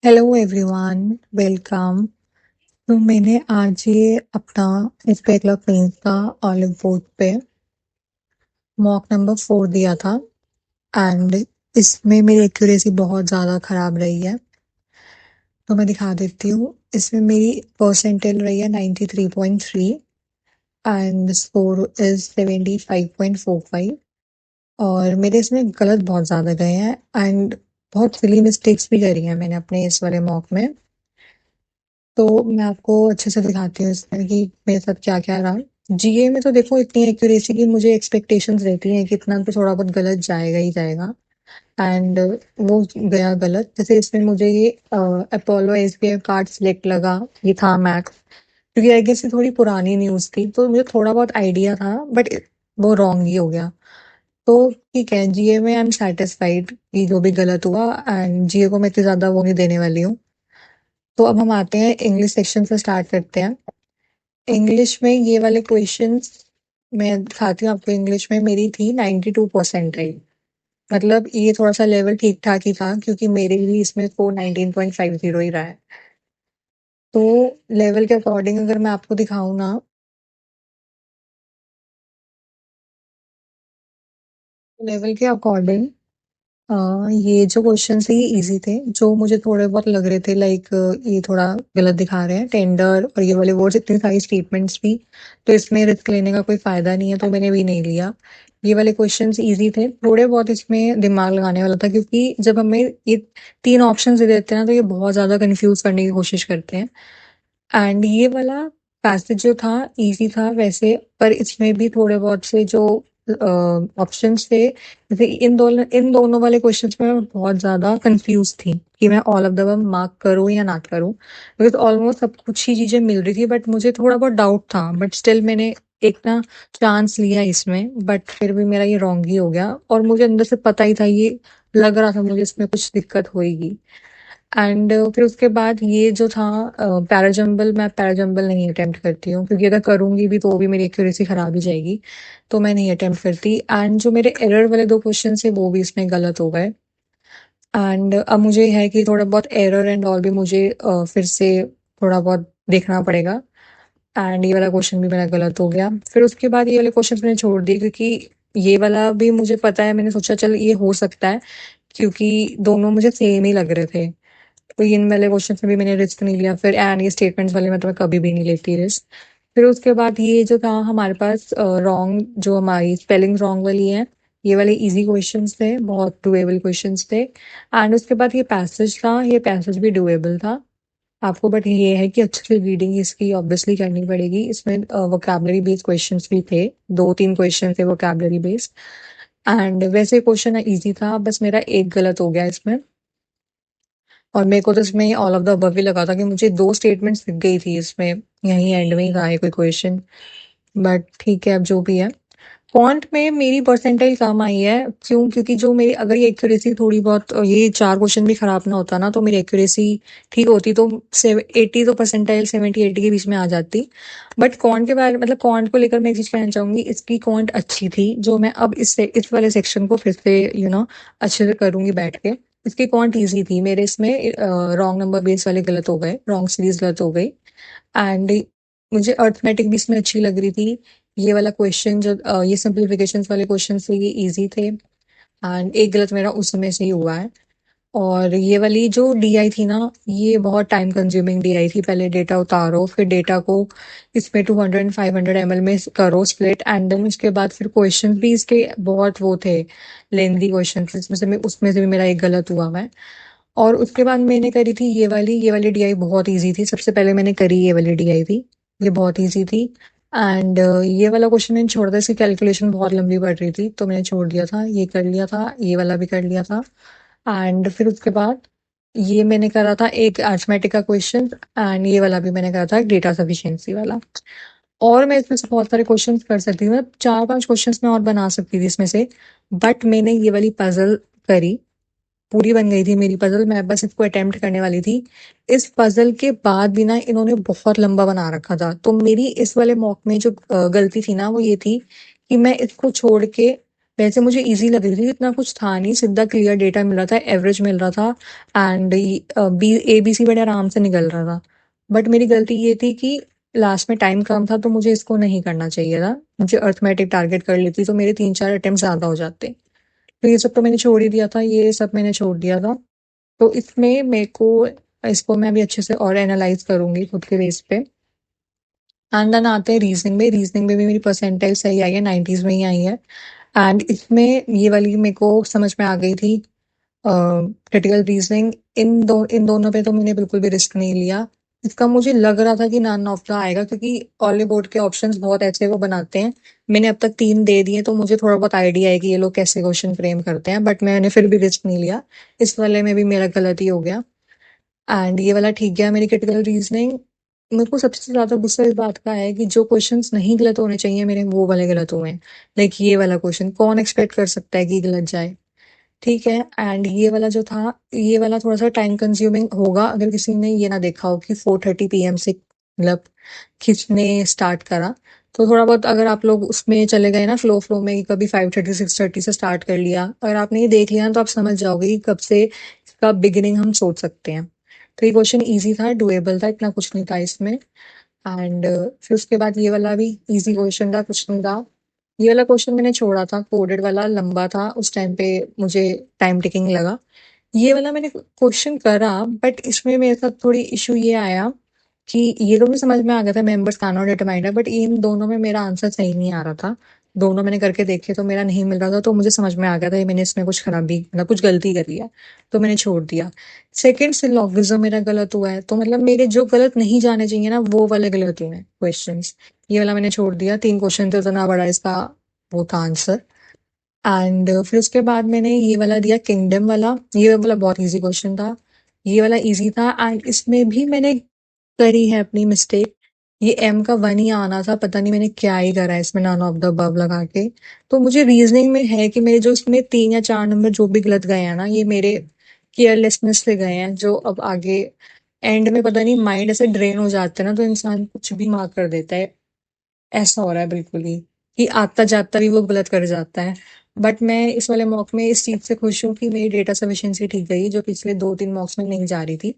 Hello everyone, welcome. तो मैंने आज ये अपना इंस्पेक्टर क्वींस का ऑलिव बोर्ड पे मॉक नंबर 4 दिया था एंड इसमें मेरी एक्यूरेसी बहुत ज़्यादा ख़राब रही है। तो मैं दिखा देती हूँ। इसमें मेरी परसेंटाइल रही है 93.3 एंड स्कोर इज़ 75.45 और मेरे इसमें गलत बहुत ज़्यादा गए हैं एंड बहुत सिली मिस्टेक्स भी करी हैं मैंने अपने इस वाले मॉक में। तो मैं आपको अच्छे से दिखाती हूँ इसमें कि मेरे साथ क्या-क्या रहा। जीए में तो देखो इतनी एक्यूरेसी की मुझे एक्सपेक्टेशंस रहती हैं कि इतना तो थोड़ा बहुत गलत जाएगा ही जाएगा एंड वो गया गलत। जैसे इसमें मुझे ये अपोलो एसबीआई कार्ड सिलेक्ट लगा, ये था मैक्स, क्योंकि आई गेस ये थोड़ी पुरानी न्यूज़ थी तो मुझे थोड़ा बहुत आइडिया था बट वो रॉन्ग ही हो गया। तो ठीक है, जीए में आई एम सैटिस्फाइड कि जो भी गलत हुआ एंड जीए को मैं इतनी ज़्यादा वो नहीं देने वाली हूँ। तो अब हम आते हैं इंग्लिश सेक्शन से स्टार्ट करते हैं। इंग्लिश में ये वाले क्वेश्चंस मैं दिखाती हूँ आपको। इंग्लिश में मेरी थी 92% रही। मतलब ये थोड़ा-सा लेवल ठीक-ठाक ही था क्योंकि मेरे भी इसमें स्कोर 19.50 ही रहा है। तो लेवल के अकॉर्डिंग अगर मैं आपको दिखाऊँ ना, लेवल के अकॉर्डिंग अ, ये जो क्वेश्चंस थे ये ईज़ी थे। जो मुझे थोड़े बहुत लग रहे थे लाइक ये थोड़ा गलत दिखा रहे हैं, टेंडर और ये वाले वर्ड्स, इतनी सारी स्टेटमेंट्स थी, तो इसमें रिस्क लेने का कोई फ़ायदा नहीं है, तो मैंने भी नहीं लिया। ये वाले क्वेश्चंस ईज़ी थे, थोड़े बहुत इसमें दिमाग लगाने वाला था क्योंकि जब हमें ये 3 ऑप्शंस दे देते हैं ना, तो ये बहुत ज़्यादा कन्फ्यूज़ करने की कोशिश करते हैं। एंड ये वाला पैसेज जो था ईज़ी था वैसे, पर इसमें भी थोड़े बहुत से जो ऑप्शंस थे, जैसे इन दोनों वाले क्वेश्चंस में मैं बहुत ज़्यादा कंफ्यूज थी कि मैं all of the above mark करूँ या ना करूँ, बिकॉज़ ऑलमोस्ट सब कुछ ही चीज़ें मिल रही थी बट मुझे थोड़ा बहुत डाउट था, बट स्टिल मैंने एक ना चांस लिया इसमें, बट फिर भी मेरा ये रॉन्ग ही हो गया और मुझे अंदर से पता ही था, ये लग रहा था मुझे इसमें कुछ दिक्कत होएगी। एंड फिर उसके बाद ये जो था पैराजंबल, मैं पैराजंबल नहीं अटेम्प्ट करती हूँ क्योंकि अगर करूँगी भी तो भी मेरी एक्यूरेसी खराब ही जाएगी, तो मैं नहीं अटेम्प्ट करती। एंड जो मेरे एरर वाले 2 क्वेश्चन थे वो भी इसमें गलत हो गए एंड अब मुझे है कि थोड़ा बहुत एरर एंड ऑल भी मुझे फिर से थोड़ा बहुत देखना पड़ेगा एंड ये वाला क्वेश्चन भी मेरा गलत हो गया। फिर उसके बाद ये वाले क्वेश्चन मैंने छोड़ दिए क्योंकि ये वाला भी मुझे पता है, मैंने सोचा चल ये हो सकता है क्योंकि दोनों मुझे सेम ही लग रहे थे। तो इन वाले क्वेश्चंस में भी मैंने रिस्क नहीं लिया। फिर एंड ये स्टेटमेंट्स वाले में तो मैं कभी भी नहीं लेती रिस्क। फिर उसके बाद ये जो था हमारे पास रॉन्ग, जो हमारी स्पेलिंग रॉन्ग वाली है, ये वाले इजी क्वेश्चंस थे, बहुत डुएबल क्वेश्चंस थे। एंड उसके बाद ये पैसेज था, ये पैसेज भी डुएबल था आपको, बट ये है कि अच्छे से रीडिंग इसकी ऑब्वियसली करनी पड़ेगी। इसमें वोकैबुलरी बेस्ड क्वेश्चंस भी थे, 2-3 क्वेश्चन थे वोकैबुलरी बेस्ड एंड वैसे क्वेश्चन इजी था, बस मेरा एक गलत हो गया इसमें। और मेरे को तो इसमें ऑल ऑफ द अबव ही लगा था कि मुझे 2 स्टेटमेंट्स दिख गई थी इसमें, यहीं एंड में ही था ये कोई क्वेश्चन, बट ठीक है अब जो भी है। फ़ॉन्ट में मेरी परसेंटाइल कम आई है, क्यों? क्योंकि जो मेरी अगर ये एक्यूरेसी थोड़ी बहुत ये 4 क्वेश्चन भी खराब ना होता ना, तो मेरी एक्यूरेसी ठीक होती तो 80 तो परसेंटाइल 70-80 के बीच में आ जाती। बट क्वांट के बारे मतलब क्वांट को लेकर मैं एक चीज़ कहना चाहूँगी, इसकी क्वांट अच्छी थी, जो मैं अब इस वाले सेक्शन को फिर से अच्छे से करूँगी बैठ के। इसकी क्वांट ईज़ी थी, मेरे इसमें रॉन्ग नंबर बेस वाले गलत हो गए, रॉन्ग सीरीज़ गलत हो गई एंड मुझे अरिथमेटिक भी इसमें अच्छी लग रही थी। ये वाला क्वेश्चन जो ये सिंप्लीफिकेशंस वाले क्वेश्चन थे ये इजी थे एंड एक गलत मेरा उस समय से ही हुआ है। और ये वाली जो डीआई थी ना, ये बहुत टाइम कंज्यूमिंग डीआई थी। पहले डेटा उतारो, फिर डेटा को इसमें 200 एंड 500 ml में करो स्प्लिट एंड देन उसके बाद फिर क्वेश्चन भी इसके बहुत वो थे, लेंदी क्वेश्चन थे, उसमें से भी मेरा एक गलत हुआ है। और उसके बाद मैंने करी थी ये वाली डीआई बहुत ईजी थी। सबसे पहले मैंने करी ये वाली डीआई थी, ये बहुत ईजी थी एंड ये वाला क्वेश्चन मैंने छोड़ दिया, इसकी कैलकुलेशन बहुत लंबी पड़ रही थी तो मैंने छोड़ दिया था। ये कर लिया था, ये वाला भी कर लिया था एंड फिर उसके बाद ये मैंने करा था एक अरिथमेटिक का क्वेश्चन एंड ये वाला भी मैंने करा था डेटा सफिशिएंसी वाला। और मैं इसमें से बहुत सारे क्वेश्चंस कर सकती थी, मतलब 4-5 क्वेश्चंस मैं और बना सकती थी इसमें से, बट मैंने ये वाली पजल करी, पूरी बन गई थी मेरी पज़ल, मैं बस इसको अटेम्प्ट करने वाली थी। इस पज़ल के बाद भी ना इन्होंने बहुत लंबा बना रखा था, तो मेरी इस वाले मॉक में जो गलती थी ना वो ये थी कि मैं इसको छोड़ के वैसे मुझे ईज़ी लग रही थी, इतना कुछ था नहीं, सीधा क्लियर डेटा मिल रहा था, एवरेज मिल रहा था एंड बी एबीसी बड़े आराम से निकल रहा था। बट मेरी गलती ये थी कि लास्ट में टाइम कम था, तो मुझे इसको नहीं करना चाहिए था। मुझे अरिथमेटिक टारगेट कर लेती तो मेरे 3-4 अटेम्प्ट ज़्यादा हो जाते। तो ये सब तो मैंने छोड़ ही दिया था, ये सब मैंने छोड़ दिया था। तो इसमें मेरे को इसको मैं अभी अच्छे से और एनालाइज़ करूँगी खुद के बेस पे। एंड देन आते हैं रीजनिंग में। रीजनिंग में भी मेरी परसेंटाइल सही आई है, 90s में ही आई है। एंड इसमें ये वाली मेरे को समझ में आ गई थी, क्रिटिकल रीजनिंग। इन दोनों पे तो मैंने बिल्कुल भी रिस्क नहीं लिया। इसका मुझे लग रहा था कि नन ऑफ द आएगा, क्योंकि ऑल बोर्ड के ऑप्शंस बहुत ऐसे वो बनाते हैं। मैंने अब तक 3 दे दिए, तो मुझे थोड़ा बहुत आइडिया है कि ये लोग कैसे क्वेश्चन फ्रेम करते हैं, बट मैंने फिर भी रिस्क नहीं लिया। इस वाले में भी मेरा गलत ही हो गया एंड ये वाला ठीक गया मेरी क्रिटिकल रीजनिंग। मेरे को सबसे ज़्यादा गुस्सा इस बात का है कि जो क्वेश्चंस नहीं गलत होने चाहिए मेरे, वो वाले गलत हुए हैं। लाइक ये वाला क्वेश्चन कौन एक्सपेक्ट कर सकता है कि गलत जाए? ठीक है। एंड ये वाला जो था, ये वाला थोड़ा सा टाइम कंज्यूमिंग होगा अगर किसी ने ये ना देखा हो कि 4:30 पीएम से मतलब खींचने स्टार्ट करा। तो थोड़ा बहुत अगर आप लोग उसमें चले गए ना, फ्लो में, कि कभी 5:30 6:30 से स्टार्ट कर लिया, अगर आपने ये देख लिया ना, तो आप समझ जाओगे कि कब से इसका बिगिनिंग हम सोच सकते हैं। तो ये क्वेश्चन ईजी था, डुएबल था, इतना कुछ नहीं था इसमें। एंड फिर उसके बाद ये वाला भी ईजी क्वेश्चन था, कुछ नहीं था। ये वाला क्वेश्चन मैंने छोड़ा था, कोडेड वाला लंबा था, उस टाइम पे मुझे टाइम टेकिंग लगा। ये वाला मैंने क्वेश्चन करा, बट इसमें मेरे साथ थोड़ी इशू ये आया कि ये तो मुझे समझ में आ गया था, मेंबर्स कान और डिटरमाइंडर, बट इन दोनों में मेरा आंसर सही नहीं आ रहा था। दोनों मैंने करके देखे तो मेरा नहीं मिल रहा था, तो मुझे समझ में आ गया था ये मैंने इसमें कुछ खराबी, मतलब कुछ गलती करी है। तो मैंने छोड़ दिया। सेकंड सिलोगिज्म मेरा गलत हुआ है, तो मतलब मेरे जो गलत नहीं जाने चाहिए ना, वो वाले गलत हुए हैं क्वेश्चंस। ये वाला मैंने छोड़ दिया। 3 क्वेश्चन थे, उतना बड़ा इसका वो था आंसर। एंड फिर उसके बाद मैंने ये वाला दिया, किंगडम वाला। ये वाला बहुत इजी क्वेश्चन था, ये वाला इजी था। एंड इसमें भी मैंने करी है अपनी मिस्टेक। ये एम का 1 ही आना था, पता नहीं मैंने क्या ही करा है इसमें, नॉन ऑफ द अबव लगा के। तो मुझे रीजनिंग में है कि मेरे जो इसमें 3 या 4 नंबर जो भी गलत गए हैं ना, ये मेरे केयरलेसनेस से गए हैं, जो अब आगे एंड में पता नहीं माइंड ऐसे ड्रेन हो जाता है ना, तो इंसान कुछ भी मार्क कर देता है। ऐसा हो रहा है बिल्कुल ही, कि आता-जाता भी वो गलत कर जाता है। बट मैं इस वाले मॉक में इस चीज़ से खुश हूँ कि मेरी डेटा सफिशिएंसी ठीक गई, जो पिछले 2-3 मॉक्स में नहीं जा रही थी।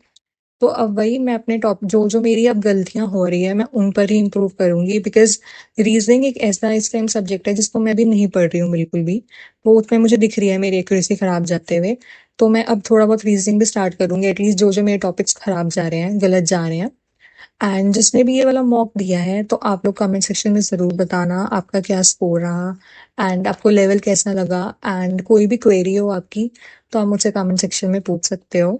तो अब वही मैं अपने टॉप जो-जो मेरी अब गलतियाँ हो रही है, मैं उन पर ही इम्प्रूव करूँगी, बिकॉज़ रीज़निंग एक ऐसा इस टाइम सब्जेक्ट है जिसको मैं अभी नहीं पढ़ रही हूँ बिल्कुल भी। वो उसमें मुझे दिख रही है मेरी एक्यूरेसी खराब जाते हुए। तो मैं अब थोड़ा बहुत रीज़निंग भी स्टार्ट करूँगी, एटलीस्ट जो-जो मेरे टॉपिक्स खराब जा रहे हैं, गलत जा रहे हैं। एंड जिसने भी ये वाला मॉक दिया है, तो आप लोग कमेंट सेक्शन में ज़रूर बताना आपका क्या स्कोर रहा एंड आपको लेवल कैसा लगा। एंड कोई भी क्वेरी हो आपकी, तो आप मुझसे कमेंट सेक्शन में पूछ सकते हो।